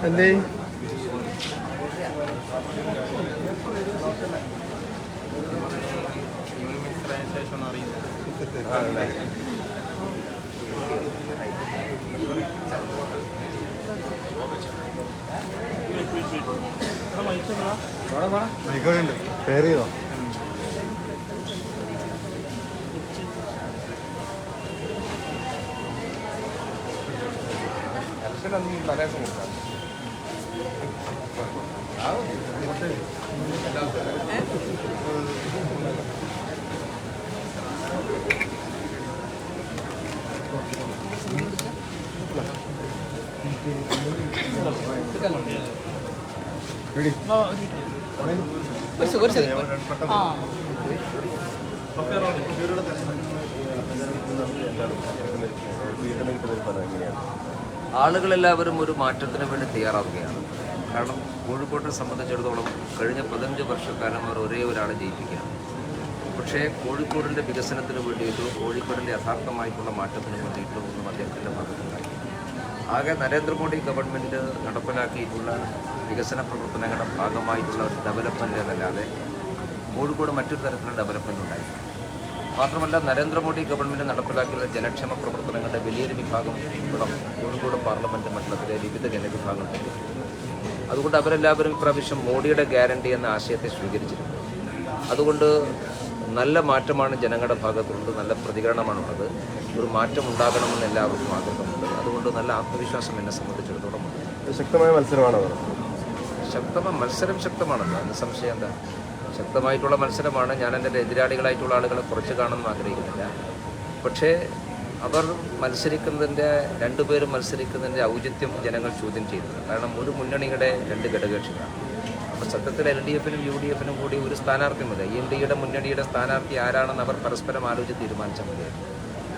എന്തേ ആയിക്കോട്ടെ ഷെയർ ചെയ്തോ തലേദിവസം കൊടുക്കാം ആളുകളെല്ലാവരും ഒരു മാറ്റത്തിന് വേണ്ടി തയ്യാറാവുകയാണ്. കാരണം കോഴിക്കോട്ടെ സംബന്ധിച്ചിടത്തോളം കഴിഞ്ഞ 15 വർഷക്കാലം അവർ ഒരേ ഒരാളെ ജയിപ്പിക്കുകയാണ്. പക്ഷേ കോഴിക്കോടിൻ്റെ വികസനത്തിന് വേണ്ടിയിട്ടോ കോഴിക്കോടിൻ്റെ യഥാർത്ഥമായിട്ടുള്ള മാറ്റത്തിന് വേണ്ടിയിട്ടോ ഒന്നും അദ്ദേഹത്തിൻ്റെ ഭാഗത്തുണ്ടായി. ആകെ നരേന്ദ്രമോദി ഗവൺമെൻറ് നടപ്പിലാക്കിയിട്ടുള്ള വികസന പ്രവർത്തനങ്ങളുടെ ഭാഗമായിട്ടുള്ള ഒരു ഡെവലപ്മെൻ്റ് എന്നല്ലാതെ കോഴിക്കോട് മറ്റൊരു തരത്തിലുള്ള ഡെവലപ്മെൻ്റ് ഉണ്ടായി. മാത്രമല്ല നരേന്ദ്രമോദി ഗവൺമെൻറ് നടപ്പിലാക്കിയുള്ള ജനക്ഷേമ പ്രവർത്തനങ്ങളുടെ വലിയൊരു വിഭാഗം കോഴിക്കോട് പാർലമെൻറ്റ് മണ്ഡലത്തിലെ വിവിധ ജനവിഭാഗങ്ങളുണ്ട്. അതുകൊണ്ട് അവരെല്ലാവരും ഇപ്രാവശ്യം മോഡിയുടെ ഗ്യാരണ്ടി എന്ന ആശയത്തെ സ്വീകരിച്ചിട്ടുണ്ട്. അതുകൊണ്ട് നല്ല മാറ്റമാണ് ജനങ്ങളുടെ ഭാഗത്തുള്ളത്, നല്ല പ്രതികരണമാണുള്ളത്. ഒരു മാറ്റം ഉണ്ടാകണമെന്ന് എല്ലാവർക്കും ആഗ്രഹമുണ്ട്. അതുകൊണ്ട് നല്ല ആത്മവിശ്വാസം എന്നെ സംബന്ധിച്ചിടത്തോളം ഉണ്ട്. ശക്തമായ മത്സരമാണോ? മത്സരം ശക്തമാണല്ലോ, അതിന് സംശയം എന്താ? ശക്തമായിട്ടുള്ള മത്സരമാണ്. ഞാൻ എൻ്റെ എതിരാളികളായിട്ടുള്ള ആളുകളെ കുറച്ച് കാണണമെന്ന് ആഗ്രഹിക്കുന്നില്ല. പക്ഷേ അവർ രണ്ടുപേരും മത്സരിക്കുന്നതിൻ്റെ ഔചിത്യം ജനങ്ങൾ ചോദ്യം ചെയ്യുന്നത്. കാരണം ഒരു മുന്നണിയുടെ 2 ഘടകകക്ഷികളാണ്. അപ്പോൾ സത്യത്തിൽ LDFനും UDFനും കൂടി ഒരു സ്ഥാനാർത്ഥി മതി. INDയുടെ മുന്നണിയുടെ സ്ഥാനാർത്ഥി ആരാണെന്ന് അവർ പരസ്പരം ആലോചിച്ച് തീരുമാനിച്ചാൽ മതിയായിരുന്നു.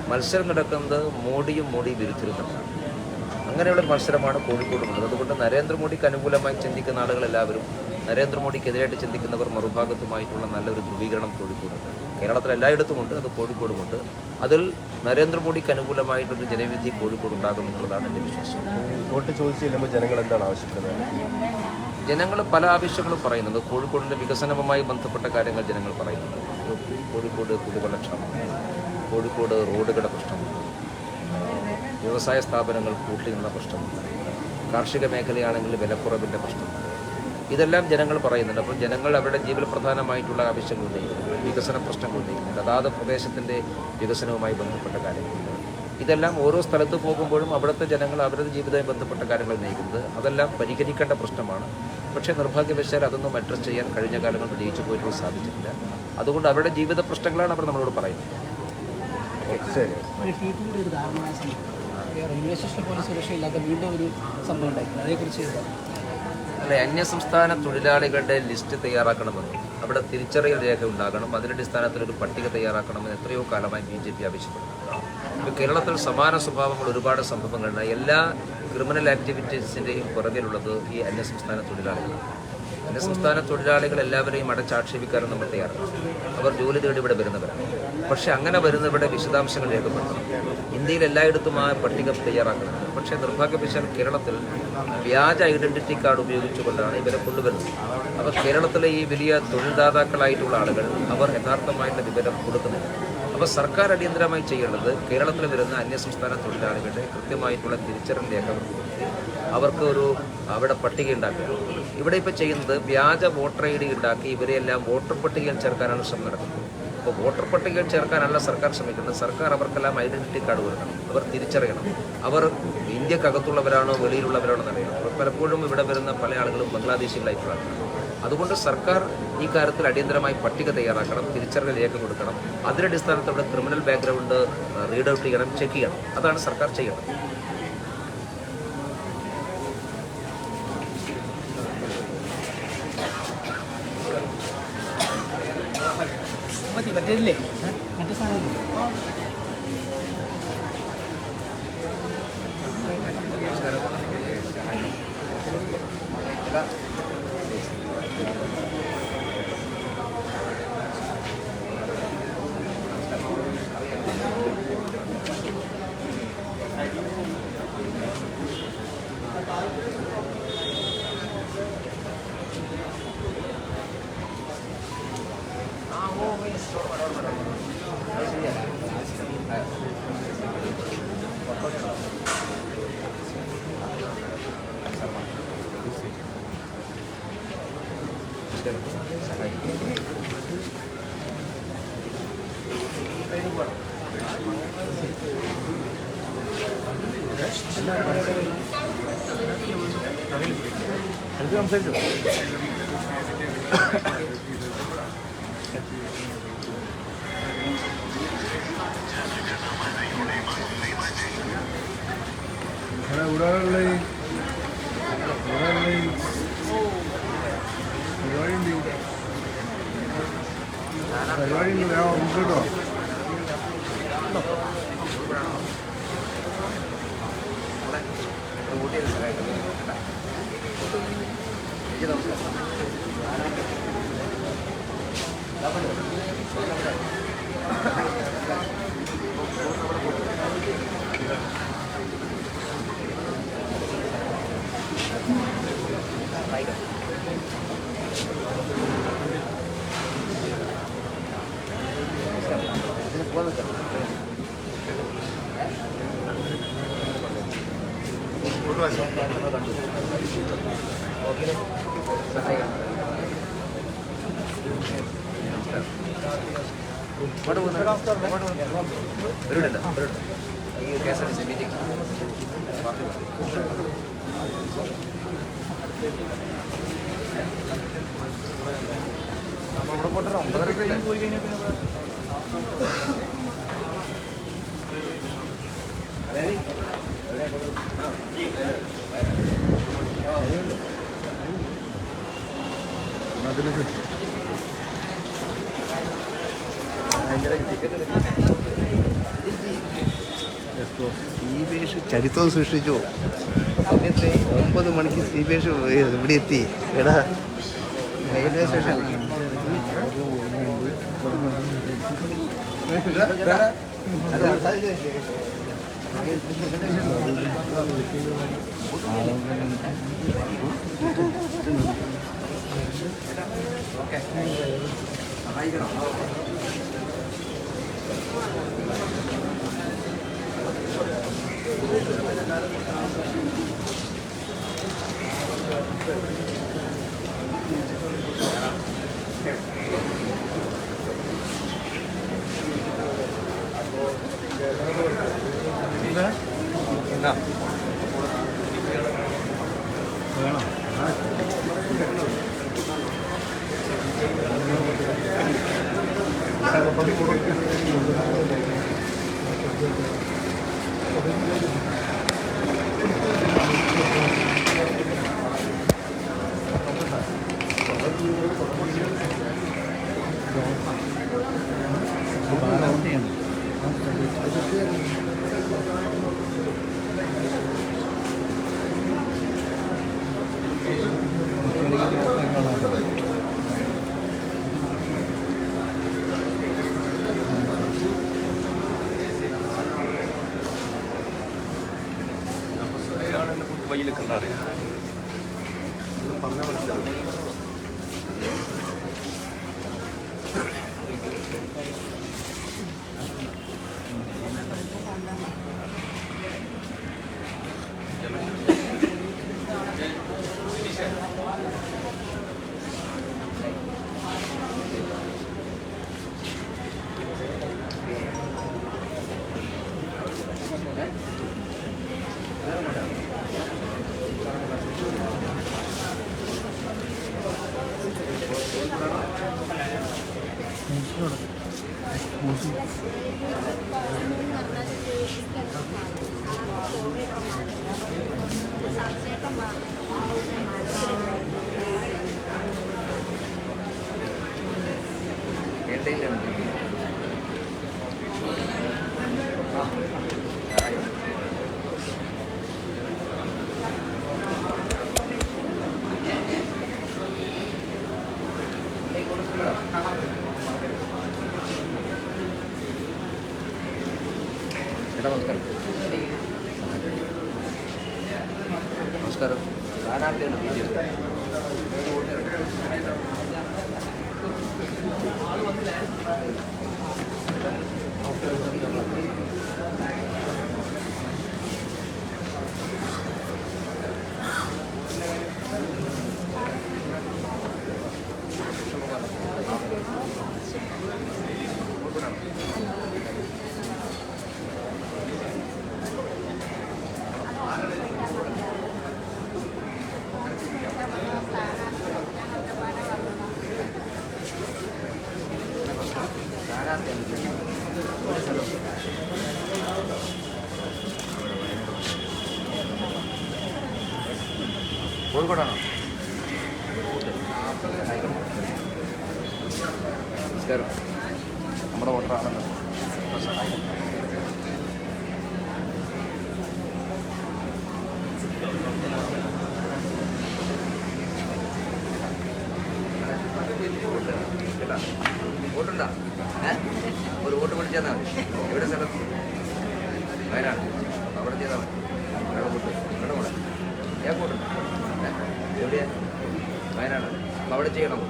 മത്സരം നടക്കുന്നത് മോഡിയും മോഡി വിരുദ്ധരും തമ്മിലാണ്. അങ്ങനെയുള്ള മത്സരമാണ് കോഴിക്കോടുള്ളത്. അതുകൊണ്ട് നരേന്ദ്രമോദിക്ക് അനുകൂലമായി ചിന്തിക്കുന്ന ആളുകളെല്ലാവരും നരേന്ദ്രമോദിക്കെതിരായിട്ട് ചിന്തിക്കുന്നവർ മറുഭാഗത്തുമായിട്ടുള്ള നല്ലൊരു ധ്രുവീകരണം കോഴിക്കോടുണ്ട്. കേരളത്തിൽ എല്ലായിടത്തുമുണ്ട്, അത് കോഴിക്കോടുമുണ്ട്. അതിൽ നരേന്ദ്രമോദിക്ക് അനുകൂലമായിട്ടൊരു ജനവിധി കോഴിക്കോട് ഉണ്ടാകും എന്നുള്ളതാണ് എൻ്റെ വിശ്വാസം. വോട്ട് ചോദിച്ചു ചെല്ലുമ്പോൾ ജനങ്ങൾ എന്താണ് ആവശ്യപ്പെടുന്നത്? ജനങ്ങൾ പല ആവശ്യങ്ങളും പറയുന്നുണ്ട്. കോഴിക്കോടിൻ്റെ വികസനവുമായി ബന്ധപ്പെട്ട കാര്യങ്ങൾ ജനങ്ങൾ പറയുന്നുണ്ട്. കോഴിക്കോട് കുടിവെള്ളക്ഷാമം, കോഴിക്കോട് റോഡുകളുടെ പ്രശ്നമുണ്ട്, വ്യവസായ സ്ഥാപനങ്ങൾ പൂട്ടിയുള്ള പ്രശ്നമുണ്ട്, കാർഷിക മേഖലയാണെങ്കിൽ വിലക്കുറവിൻ്റെ പ്രശ്നമുണ്ട്. ഇതെല്ലാം ജനങ്ങൾ പറയുന്നുണ്ട്. അപ്പോൾ ജനങ്ങൾ അവരുടെ ജീവിത പ്രധാനമായിട്ടുള്ള ആവശ്യങ്ങൾ ഉന്നയിക്കുന്നുണ്ട്, വികസന പ്രശ്നങ്ങൾ ഉന്നയിക്കുന്നുണ്ട്, അതാത് പ്രദേശത്തിൻ്റെ വികസനവുമായി ബന്ധപ്പെട്ട കാര്യങ്ങളുണ്ട്. ഇതെല്ലാം ഓരോ സ്ഥലത്ത് പോകുമ്പോഴും അവിടുത്തെ ജനങ്ങൾ അവരുടെ ജീവിതവുമായി ബന്ധപ്പെട്ട കാര്യങ്ങൾ ഉന്നയിക്കുന്നത് അതെല്ലാം പരിഹരിക്കേണ്ട പ്രശ്നമാണ്. പക്ഷേ നിർഭാഗ്യവശാൽ അതൊന്നും അഡ്രസ് ചെയ്യാൻ കഴിഞ്ഞ കാലങ്ങളിൽ ജയിച്ചു പോയിട്ട് സാധിച്ചിട്ടില്ല. അതുകൊണ്ട് അവരുടെ ജീവിത പ്രശ്നങ്ങളാണ് അവർ നമ്മളോട് പറയുന്നത്. റെയിൽവേ സ്റ്റേഷനിൽ പോലും സുരക്ഷയില്ലാത്ത വീണ്ടും ഒരു സംഭവം ഉണ്ടായി, അതേക്കുറിച്ച് അല്ലെ, അന്യസംസ്ഥാന തൊഴിലാളികളുടെ ലിസ്റ്റ് തയ്യാറാക്കണമെന്നും അവിടെ തിരിച്ചറിയൽ രേഖ ഉണ്ടാകണം, അതിൻ്റെ അടിസ്ഥാനത്തിൽ ഒരു പട്ടിക തയ്യാറാക്കണമെന്ന് എത്രയോ കാലമായി BJP ആവശ്യപ്പെടുന്നു. ഇപ്പോൾ കേരളത്തിൽ സമാന സ്വഭാവങ്ങൾ ഒരുപാട് സംഭവങ്ങളുണ്ട്. എല്ലാ ക്രിമിനൽ ആക്ടിവിറ്റീസിൻ്റെയും പുറകിലുള്ളത് ഈ അന്യസംസ്ഥാന തൊഴിലാളികളാണ്. അന്യസംസ്ഥാന തൊഴിലാളികൾ എല്ലാവരെയും അടച്ചാക്ഷേപിക്കാനും നമ്മൾ തയ്യാറാണ്. അവർ ജോലി തേടി ഇവിടെ വരുന്നവരാണ്. പക്ഷേ അങ്ങനെ വരുന്നവരുടെ വിശദാംശങ്ങൾ രേഖപ്പെടുത്തണം. ഇന്ത്യയിൽ എല്ലായിടത്തും ആ പട്ടിക തയ്യാറാക്കണം. പക്ഷേ നിർഭാഗ്യവശാൽ കേരളത്തിൽ വ്യാജ ഐഡൻറ്റിറ്റി കാർഡ് ഉപയോഗിച്ചുകൊണ്ടാണ് ഇവരെ കൊണ്ടുവരുന്നത്. അപ്പോൾ കേരളത്തിലെ ഈ വലിയ തൊഴിൽദാതാക്കളായിട്ടുള്ള ആളുകൾ അവർ യഥാർത്ഥമായിട്ട് വിവരം കൊടുക്കുന്നില്ല. അപ്പോൾ സർക്കാർ അടിയന്തരമായി ചെയ്യേണ്ടത് കേരളത്തിൽ വരുന്ന അന്യസംസ്ഥാന തൊഴിലാളികളുടെ കൃത്യമായിട്ടുള്ള തിരിച്ചറിയൽ രേഖ അവർക്ക് അവിടെ പട്ടിക ഉണ്ടാക്കുക. ഇവിടെ ഇപ്പോൾ ചെയ്യുന്നത് വ്യാജ വോട്ടർ ID ഉണ്ടാക്കി ഇവരെയെല്ലാം വോട്ടർ പട്ടികയിൽ ചേർക്കാനാണ് ശ്രമം നടക്കുന്നത്. അപ്പോൾ വോട്ടർ പട്ടികയിൽ ചേർക്കാനല്ല സർക്കാർ ശ്രമിക്കുന്നത്. സർക്കാർ അവർക്കെല്ലാം ഐഡൻറ്റിറ്റി കാർഡ് കൊടുക്കണം, അവർ തിരിച്ചറിയണം, അവർ ഇന്ത്യക്കകത്തുള്ളവരാണോ വെളിയിലുള്ളവരാണോ എന്നറിയണം. പലപ്പോഴും ഇവിടെ വരുന്ന പല ആളുകളും ബംഗ്ലാദേശികളായിട്ടുള്ളതാണ്. അതുകൊണ്ട് സർക്കാർ ഈ കാര്യത്തിൽ അടിയന്തരമായി പട്ടിക തയ്യാറാക്കണം, തിരിച്ചറിയൽ രേഖ കൊടുക്കണം. അതിൻ്റെ അടിസ്ഥാനത്തിൽ അവിടെ ക്രിമിനൽ ബാക്ക്ഗ്രൗണ്ട് റീഡ് ഔട്ട് ചെയ്യണം, ചെക്ക് ചെയ്യണം. അതാണ് സർക്കാർ ചെയ്യേണ്ടത്. മറ്റേതില്ലേ മറ്റേ സാധനം സംസാരിച്ചു. പരിപാടി കേട്ടോ. KSRTC meeting. സീബേഷ് ചരിത്രം സൃഷ്ടിച്ചു. സമയത്ത് 9 മണിക്ക് സീബേഷ് ഇവിടെ എത്തി. എടാ റെയിൽവേ സ്റ്റേഷൻ Entertainment. ചേട്ടാ നമസ്കാരം. നമസ്കാരം. സ്ഥാനാർത്ഥിയാണ് ബി ജെ പി. കോഴിക്കോടാണോ? നമസ്കാരം. നമ്മുടെ വോട്ടറാണല്ലോ. കേട്ടാ വോട്ടുണ്ടോ? ഒരു വോട്ട് പിടിച്ചാൽ മതി. എവിടെ സ്ഥലം? വയനാട്. അവിടെ ചെയ്താൽ മതി. അവിടെ വോട്ട് ഇവിടെ കൂടെ ഞാൻ വോട്ടുണ്ട്. എവിടെയാ? വയനാട്. അപ്പം അവിടെ ചെയ്യണം.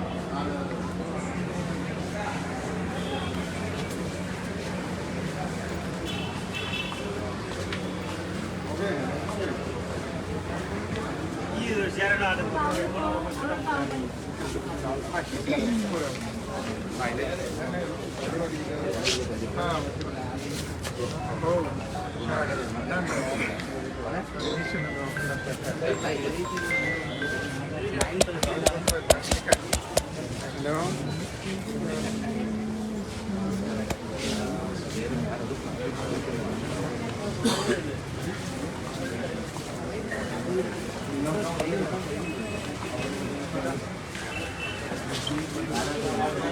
ഹലോ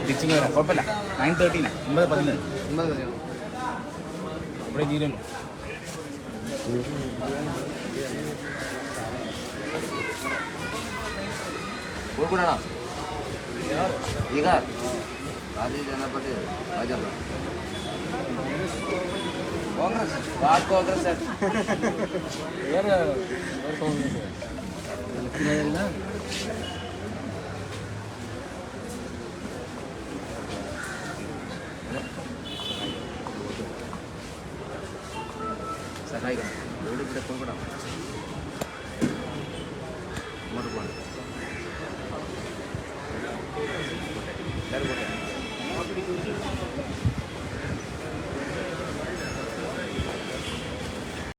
തിരിച്ചു വരാം, കുഴപ്പമില്ല. 9:13 9:11 ഇവിടെ ജീരല്ലോ. കോഴിക്കോടാണോ? ബീഹാർ. ഭാരതീയ ജനതാ പാർട്ടി ഭാജപ. കോൺഗ്രസ്. കോൺഗ്രസ് സഹായിക്കണം. ഇവിടെ കോഴിക്കോടാണ്. അങ്ങോട്ട് പോകണം. എല്ലാവരും പോട്ടെ.